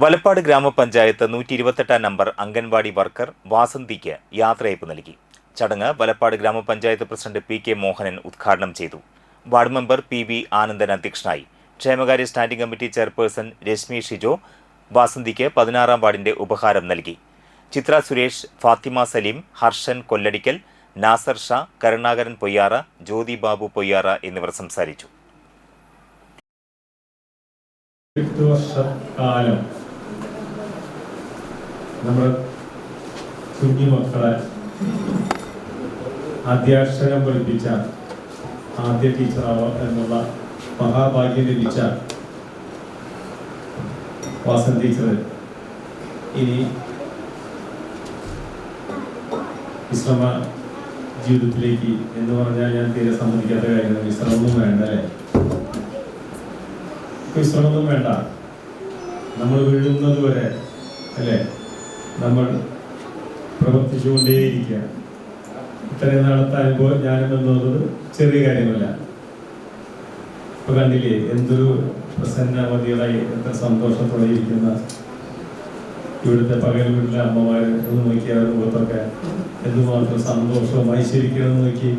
വലപ്പാട് ഗ്രാമപഞ്ചായത്ത് 128 number anganwadi worker വാസന്തിക്ക് യാത്രയയപ്പ് നൽകി. ചടങ്ങ് വലപ്പാട് ഗ്രാമപഞ്ചായത്ത് പ്രസിഡന്റ് പി.കെ. മോഹനൻ ഉദ്ഘാടനം ചെയ്തു. Ward member PV. ആനന്ദൻ അധ്യക്ഷനായി. ക്ഷേമകാര്യ standing committee chairperson Rashmi Shijo വാസന്തിക്ക് 16-ാം വാർഡിന്റെ ഉപഹാരം നൽകി. ചിത്ര സുരേഷ്, ഫാത്തിമ സലീം, ഹർഷൻ കൊല്ലടിക്കൽ, നാസർ ഷാ, കരുണാകരൻ പൊയ്യാറ, ജ്യോതി ബാബു പൊയ്യാറ എന്നിവർ സംസാരിച്ചു. നമ്മുടെ കുഞ്ഞുമക്കളെ ആദ്യാക്ഷരം പഠിപ്പിച്ച ആദ്യ ടീച്ചറാവുക എന്നുള്ള മഹാഭാഗ്യം ലഭിച്ച വാസന്തി ടീച്ചർ ഇനി വിശ്രമ ജീവിതത്തിലേക്ക് എന്ന് പറഞ്ഞാൽ ഞാൻ തീരെ സമ്മതിക്കാത്ത കാര്യമാണ്. വിശ്രമമൊന്നും വേണ്ട അല്ലേ? വിശ്രമമൊന്നും വേണ്ട. നമ്മൾ വീഴുന്നത് വരെ അല്ലേ നമ്മൾ പ്രവർത്തിച്ചുകൊണ്ടേയിരിക്കുക. ഇത്രയും നാളത്തെ അനുഭവം ഞാനെന്നത് ചെറിയ കാര്യമല്ല. ഇപ്പൊ കണ്ടില്ലേ എന്തൊരു പ്രസന്നമതികളായി എത്ര സന്തോഷത്തോടെ ഇരിക്കുന്ന ഇവിടുത്തെ പകൽ വീട്ടിലെ അമ്മമാര് ഒന്ന് നോക്കിയ മുഖത്തൊക്കെ എന്തുമാത്രം സന്തോഷവും ഐശ്വര്യക്കണമെന്ന് നോക്കി